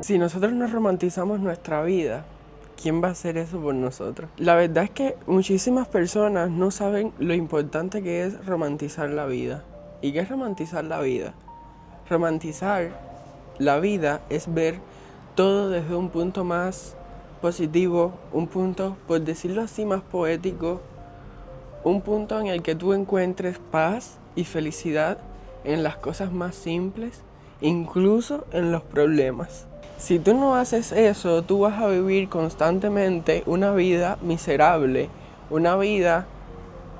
Si nosotros no romantizamos nuestra vida, ¿quién va a hacer eso por nosotros? La verdad es que muchísimas personas no saben lo importante que es romantizar la vida. ¿Y qué es romantizar la vida? Romantizar la vida es ver todo desde un punto más positivo, un punto, por decirlo así, más poético, un punto en el que tú encuentres paz y felicidad en las cosas más simples, incluso en los problemas. Si tú no haces eso, tú vas a vivir constantemente una vida miserable, una vida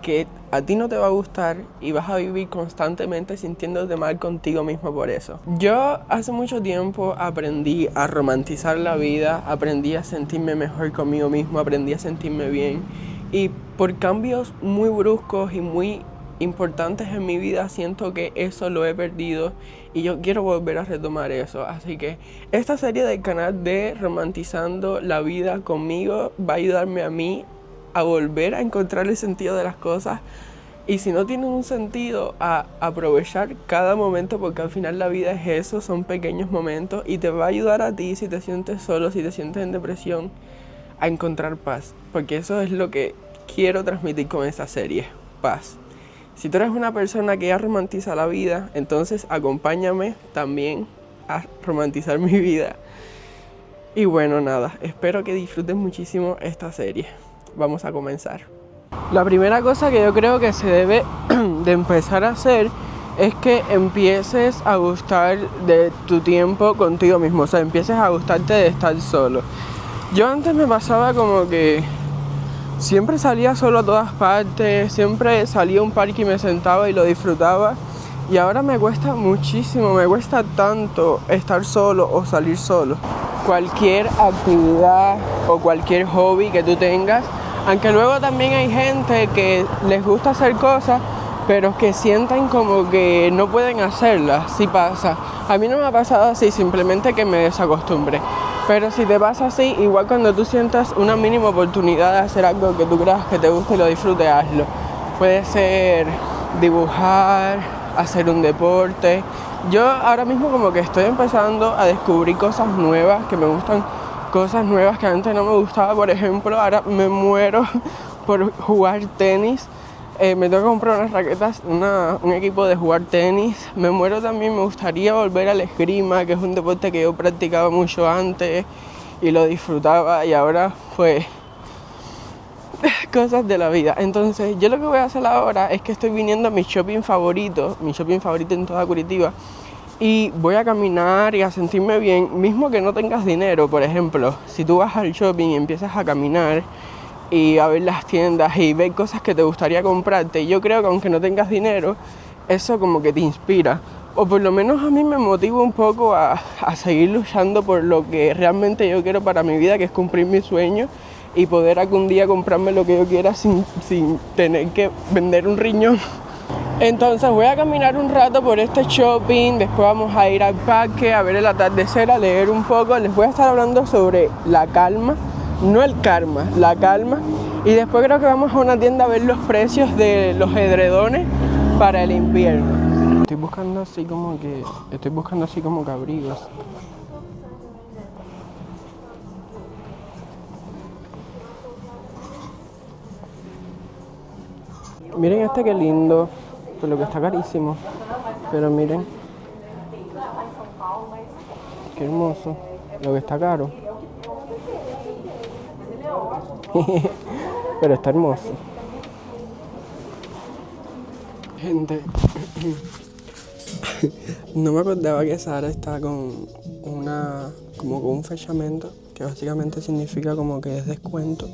que a ti no te va a gustar y vas a vivir constantemente sintiéndote mal contigo mismo por eso. Yo hace mucho tiempo aprendí a romantizar la vida, aprendí a sentirme mejor conmigo mismo, aprendí a sentirme bien y por cambios muy bruscos y muy importantes en mi vida siento que eso lo he perdido y yo quiero volver a retomar eso. Así que esta serie del canal de Romantizando la Vida conmigo va a ayudarme a mí a volver a encontrar el sentido de las cosas y si no tienen un sentido, a aprovechar cada momento, porque al final la vida es eso, son pequeños momentos y te va a ayudar a ti si te sientes solo, si te sientes en depresión, a encontrar paz, porque eso es lo que quiero transmitir con esta serie, paz. Si tú eres una persona que ya romantiza la vida, entonces acompáñame también a romantizar mi vida. Y bueno, nada, espero que disfruten muchísimo esta serie. Vamos a comenzar. La primera cosa que yo creo que se debe de empezar a hacer es que empieces a gustar de tu tiempo contigo mismo, o sea, empieces a gustarte de estar solo. Yo antes me pasaba como que siempre salía solo a todas partes, siempre salía a un parque y me sentaba y lo disfrutaba. Y ahora me cuesta muchísimo, me cuesta tanto estar solo o salir solo. Cualquier actividad o cualquier hobby que tú tengas, aunque luego también hay gente que les gusta hacer cosas, pero que sienten como que no pueden hacerlas, sí pasa. A mí no me ha pasado así, simplemente que me desacostumbré. Pero si te pasa así, igual cuando tú sientas una mínima oportunidad de hacer algo que tú creas que te guste y lo disfrutes, hazlo. Puede ser dibujar, hacer un deporte. Yo ahora mismo como que estoy empezando a descubrir cosas nuevas que me gustan, cosas nuevas que antes no me gustaba. Por ejemplo, ahora me muero por jugar tenis. Me tengo que comprar unas raquetas, un equipo de jugar tenis. Me muero también, me gustaría volver al esgrima, que es un deporte que yo practicaba mucho antes y lo disfrutaba, y ahora pues cosas de la vida. Entonces yo lo que voy a hacer ahora es que estoy viniendo a mi shopping favorito en toda Curitiba, y voy a caminar y a sentirme bien, mismo que no tengas dinero. Por ejemplo, si tú vas al shopping y empiezas a caminar y a ver las tiendas y ver cosas que te gustaría comprarte, yo creo que aunque no tengas dinero, eso como que te inspira, o por lo menos a mí me motiva un poco a seguir luchando por lo que realmente yo quiero para mi vida, que es cumplir mis sueños y poder algún día comprarme lo que yo quiera sin tener que vender un riñón. Entonces voy a caminar un rato por este shopping, después vamos a ir al parque a ver el atardecer, a leer un poco. Les voy a estar hablando sobre la calma, no el karma, la calma. Y después creo que vamos a una tienda a ver los precios de los edredones para el invierno. Estoy buscando así como que abrigos. Miren este que lindo, por lo que está carísimo. Pero miren, qué hermoso, lo que está caro. Pero está hermoso. Gente, no me acordaba que Sara está con un fechamento, que básicamente significa como que es descuento.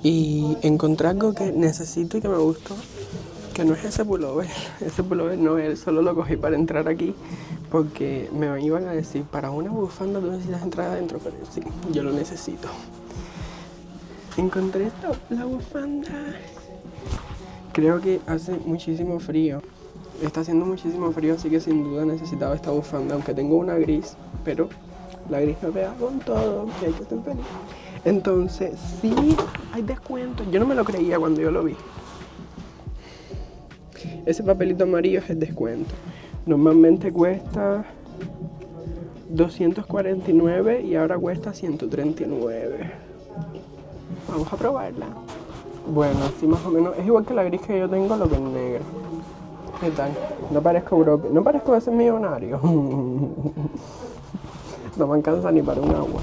Y encontré algo que necesito y que me gustó, que no es ese pullover no es, solo lo cogí para entrar aquí, porque me iban a decir, para una bufanda tú necesitas entrar adentro, pero sí, yo lo necesito. Encontré esto, la bufanda. Creo que hace muchísimo frío. Está haciendo muchísimo frío, así que sin duda necesitaba esta bufanda, aunque tengo una gris, pero la gris me pega con todo y hay que estar feliz. Entonces, sí, hay descuento. Yo no me lo creía cuando yo lo vi. Ese papelito amarillo es el descuento. Normalmente cuesta 249 y ahora cuesta 139. Vamos a probarla. Bueno, así más o menos. Es igual que la gris que yo tengo, lo que es negra. ¿Qué tal? No parezco broke. No parezco ese millonario. No me alcanza ni para un agua.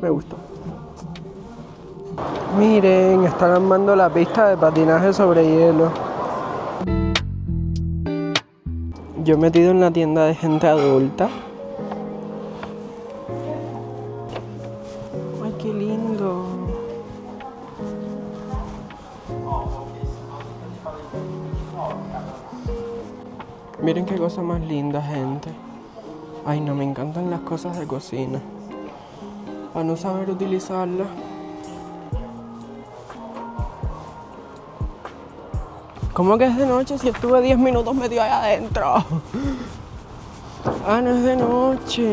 Me gustó. Miren, están armando la pista de patinaje sobre hielo. Yo he metido en la tienda de gente adulta. Ay, qué lindo. Miren qué cosa más linda, gente. Ay, no, me encantan las cosas de cocina. A no saber utilizarlas. ¿Cómo que es de noche si estuve 10 minutos metido allá adentro? Ah, no es de noche.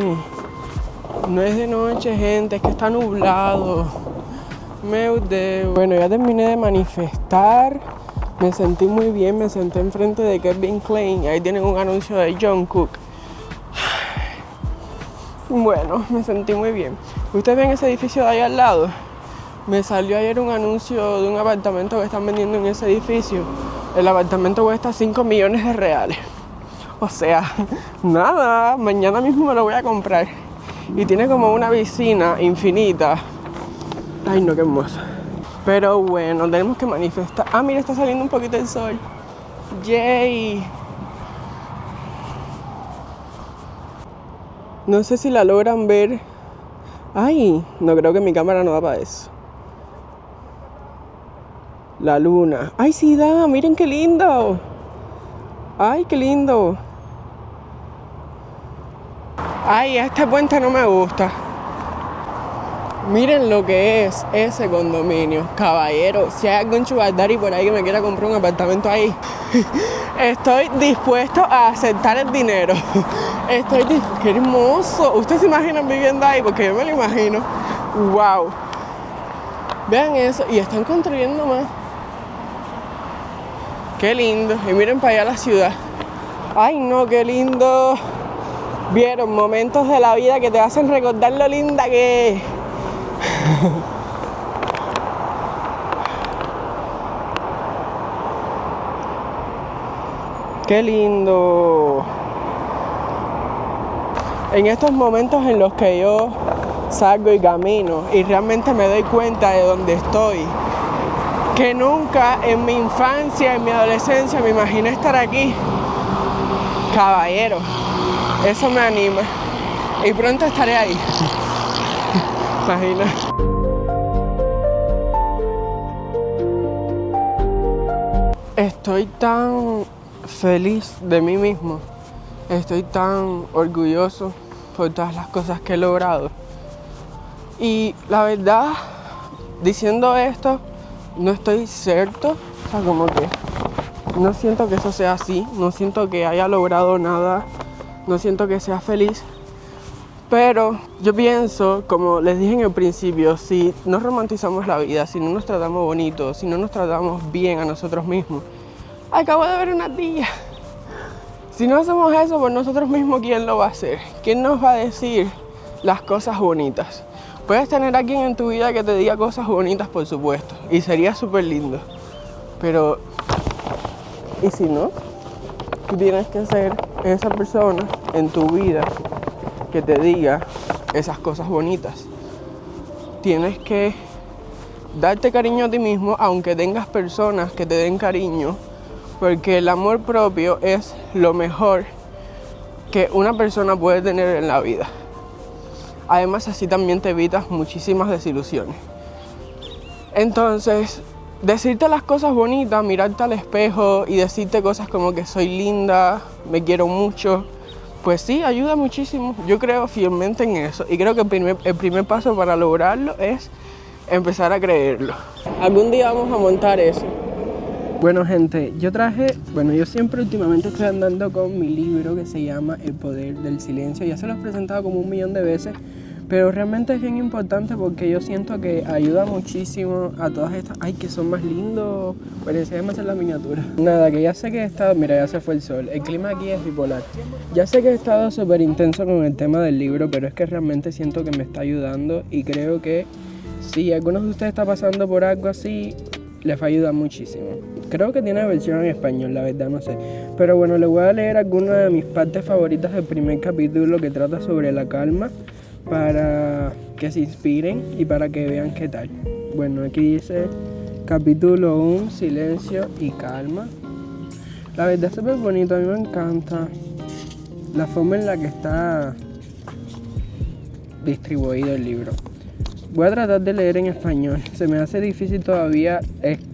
No es de noche, gente, es que está nublado. Meu Deus. Bueno, ya terminé de manifestar. Me sentí muy bien, me senté enfrente de Calvin Klein. Ahí tienen un anuncio de Jungkook. Bueno, me sentí muy bien. ¿Ustedes ven ese edificio de ahí al lado? Me salió ayer un anuncio de un apartamento que están vendiendo en ese edificio. El apartamento cuesta 5 millones de reales. O sea, nada, mañana mismo me lo voy a comprar. Y tiene como una piscina infinita. Ay, no, qué hermoso. Pero bueno, tenemos que manifestar. Ah, mira, está saliendo un poquito el sol. Yay. No sé si la logran ver. Ay, no creo que mi cámara no da para eso. La luna. Ay, sí da, miren qué lindo. Ay, qué lindo. Ay, este puente no me gusta. Miren lo que es ese condominio. Caballero, si hay algún sugar daddy por ahí que me quiera comprar un apartamento ahí, estoy dispuesto a aceptar el dinero. Qué hermoso. ¿Ustedes se imaginan viviendo ahí? Porque yo me lo imagino. Wow. Vean eso. Y están construyendo más. Qué lindo. Y miren para allá la ciudad. Ay, no, qué lindo. Vieron momentos de la vida que te hacen recordar lo linda que es. Qué lindo. En estos momentos en los que yo salgo y camino y realmente me doy cuenta de dónde estoy, que nunca en mi infancia, en mi adolescencia me imaginé estar aquí. Caballero, eso me anima y pronto estaré ahí. Imagina. Estoy tan feliz de mí mismo. Estoy tan orgulloso por todas las cosas que he logrado. Y la verdad, diciendo esto, no estoy cierto. O sea, como que no siento que eso sea así. No siento que haya logrado nada. No siento que sea feliz. Pero yo pienso, como les dije en el principio, si no romantizamos la vida, si no nos tratamos bonito, si no nos tratamos bien a nosotros mismos, acabo de ver una ardilla. Si no hacemos eso por nosotros mismos, ¿quién lo va a hacer? ¿Quién nos va a decir las cosas bonitas? Puedes tener a alguien en tu vida que te diga cosas bonitas, por supuesto, y sería súper lindo. Pero, ¿y si no? Tú tienes que ser esa persona en tu vida que te diga esas cosas bonitas. Tienes que darte cariño a ti mismo, aunque tengas personas que te den cariño, porque el amor propio es lo mejor que una persona puede tener en la vida. Además, así también te evitas muchísimas desilusiones. Entonces, decirte las cosas bonitas, mirarte al espejo y decirte cosas como que soy linda, me quiero mucho, pues sí, ayuda muchísimo. Yo creo fielmente en eso y creo que el primer paso para lograrlo es empezar a creerlo. Algún día vamos a montar eso. Bueno, gente, yo siempre últimamente estoy andando con mi libro que se llama El Poder del Silencio. Ya se lo he presentado como 1.000.000 de veces, Pero realmente es bien importante porque yo siento que ayuda muchísimo a todas estas... ¡Ay, que son más lindos! Bueno, enséñame a hacer la miniatura. Nada, que ya sé que he estado... Mira, ya se fue el sol. El clima aquí es bipolar. Ya sé que he estado súper intenso con el tema del libro, pero es que realmente siento que me está ayudando y creo que si alguno de ustedes está pasando por algo así, les va a ayudar muchísimo. Creo que tiene versión en español, la verdad no sé. Pero bueno, les voy a leer algunas de mis partes favoritas del primer capítulo que trata sobre la calma, para que se inspiren y para que vean qué tal. Bueno, aquí dice capítulo 1, silencio y calma. La verdad es súper bonito, a mí me encanta la forma en la que está distribuido el libro. Voy a tratar de leer en español. Se me hace difícil todavía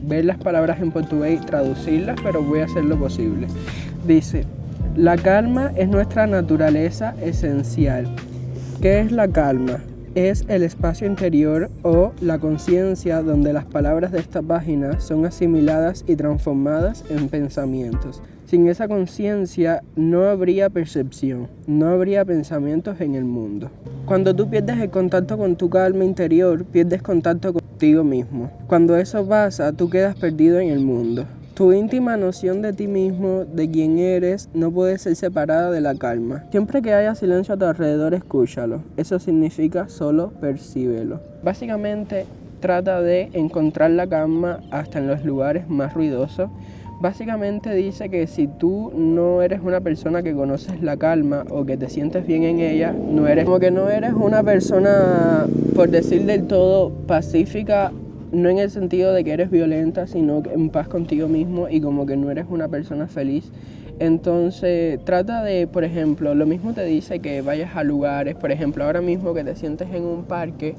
ver las palabras en portugués y traducirlas, pero voy a hacer lo posible. Dice, la calma es nuestra naturaleza esencial. ¿Qué es la calma? Es el espacio interior o la conciencia donde las palabras de esta página son asimiladas y transformadas en pensamientos. Sin esa conciencia no habría percepción, no habría pensamientos en el mundo. Cuando tú pierdes el contacto con tu calma interior, pierdes contacto contigo mismo. Cuando eso pasa, tú quedas perdido en el mundo. Tu íntima noción de ti mismo, de quién eres, no puede ser separada de la calma. Siempre que haya silencio a tu alrededor, escúchalo. Eso significa solo percíbelo. Básicamente, trata de encontrar la calma hasta en los lugares más ruidosos. Básicamente dice que si tú no eres una persona que conoces la calma o que te sientes bien en ella, no eres una persona, por decir del todo, pacífica. No en el sentido de que eres violenta, sino en paz contigo mismo y como que no eres una persona feliz. Entonces trata de, por ejemplo, lo mismo te dice que vayas a lugares, por ejemplo, ahora mismo que te sientes en un parque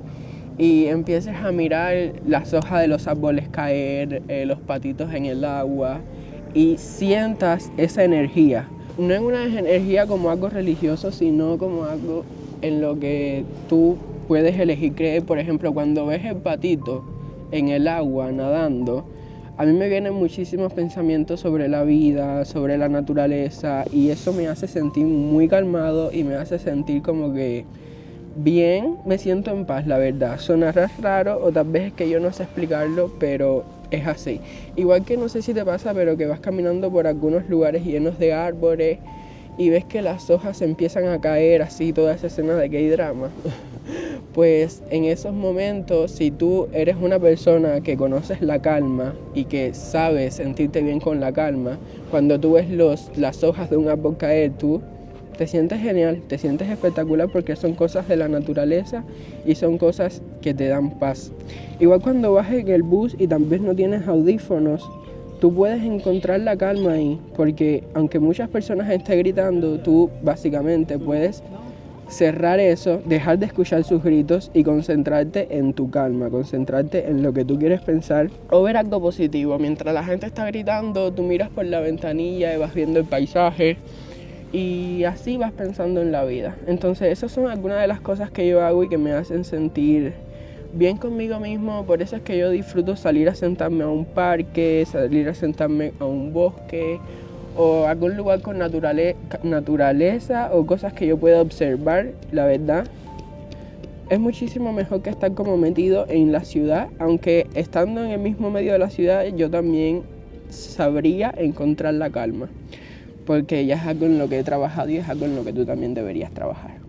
y empieces a mirar las hojas de los árboles caer, los patitos en el agua y sientas esa energía. No es una energía como algo religioso, sino como algo en lo que tú puedes elegir creer. Por ejemplo, cuando ves el patito en el agua nadando, a mí me vienen muchísimos pensamientos sobre la vida, sobre la naturaleza, y eso me hace sentir muy calmado y me hace sentir como que bien, me siento en paz, la verdad. Sonará raro o tal vez es que yo no sé explicarlo, pero es así. Igual que no sé si te pasa, pero que vas caminando por algunos lugares llenos de árboles y ves que las hojas empiezan a caer, así toda esa escena de K-drama. Pues en esos momentos, si tú eres una persona que conoces la calma y que sabes sentirte bien con la calma, cuando tú ves las hojas de un árbol caer, tú te sientes genial, te sientes espectacular porque son cosas de la naturaleza y son cosas que te dan paz. Igual cuando vas en el bus y también no tienes audífonos, tú puedes encontrar la calma ahí, porque aunque muchas personas estén gritando, tú básicamente puedes cerrar eso, dejar de escuchar sus gritos y concentrarte en tu calma, concentrarte en lo que tú quieres pensar o ver algo positivo. Mientras la gente está gritando, tú miras por la ventanilla y vas viendo el paisaje y así vas pensando en la vida. Entonces esas son algunas de las cosas que yo hago y que me hacen sentir bien conmigo mismo. Por eso es que yo disfruto salir a sentarme a un parque, salir a sentarme a un bosque o algún lugar con naturaleza o cosas que yo pueda observar. La verdad es muchísimo mejor que estar como metido en la ciudad, aunque estando en el mismo medio de la ciudad yo también sabría encontrar la calma, porque ya es algo en lo que he trabajado y es algo en lo que tú también deberías trabajar.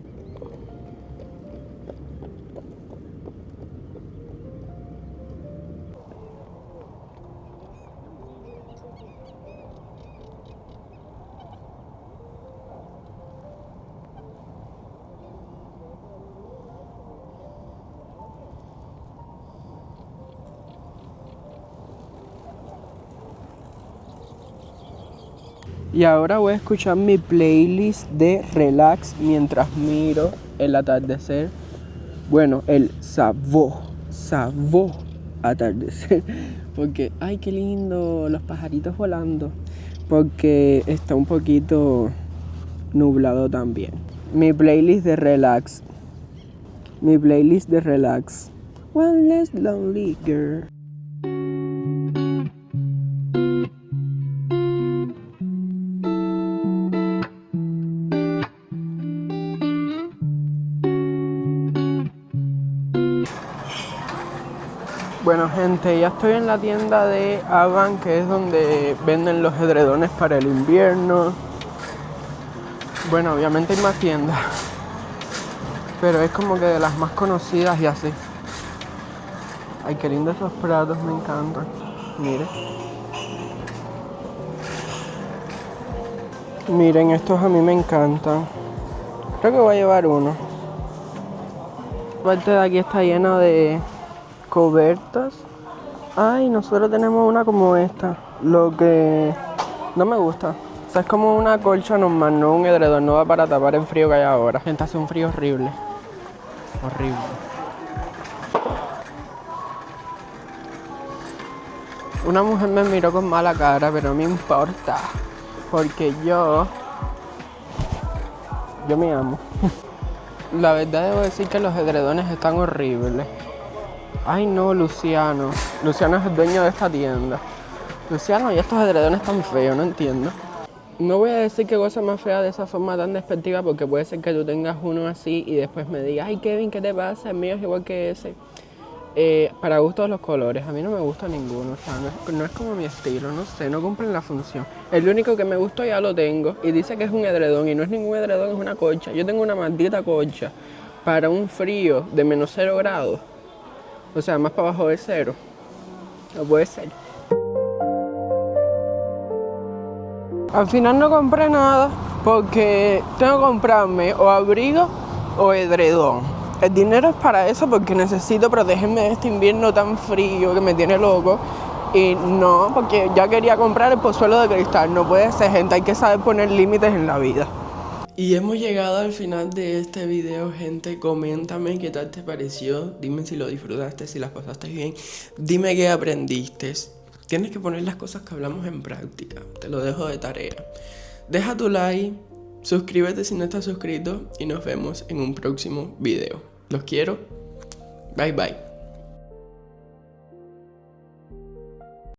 Y ahora voy a escuchar mi playlist de relax mientras miro el atardecer. Bueno, el sabó atardecer. Porque, ay, qué lindo, los pajaritos volando. Porque está un poquito nublado también. Mi playlist de relax. One less lonely girl. Bueno, gente, ya estoy en la tienda de Avan, que es donde venden los edredones para el invierno. Bueno, obviamente hay más tiendas, pero es como que de las más conocidas y así. Ay, qué lindos esos platos, me encantan. Miren. Miren, estos a mí me encantan. Creo que voy a llevar uno. La parte de aquí está llena de cobertas. Ay, nosotros tenemos una como esta. Lo que no me gusta. O sea, es como una colcha normal, no un edredón. No va para tapar el frío que hay ahora. Gente, hace un frío horrible. Horrible. Una mujer me miró con mala cara, pero no me importa. Porque yo me amo. La verdad debo decir que los edredones están horribles. Ay no, Luciano. Luciano es el dueño de esta tienda. Luciano, y estos edredones tan feos, no entiendo. No voy a decir qué cosa más fea de esa forma tan despectiva, porque puede ser que tú tengas uno así y después me digas, ay Kevin, ¿qué te pasa? El mío es igual que ese. Para gustos los colores, a mí no me gusta ninguno, o sea, no es como mi estilo, no sé, no cumplen la función. El único que me gustó ya lo tengo y dice que es un edredón y no es ningún edredón, es una colcha. Yo tengo una maldita colcha para un frío de menos 0 grados, o sea, más para abajo de 0, no puede ser. Al final no compré nada porque tengo que comprarme o abrigo o edredón. El dinero es para eso porque necesito protegerme de este invierno tan frío que me tiene loco. Y no, porque ya quería comprar el pozuelo de cristal. No puede ser, gente, hay que saber poner límites en la vida. Y hemos llegado al final de este video, gente. Coméntame qué tal te pareció. Dime si lo disfrutaste, si las pasaste bien. Dime qué aprendiste. Tienes que poner las cosas que hablamos en práctica. Te lo dejo de tarea. Deja tu like. Suscríbete si no estás suscrito y nos vemos en un próximo video. Los quiero. Bye bye.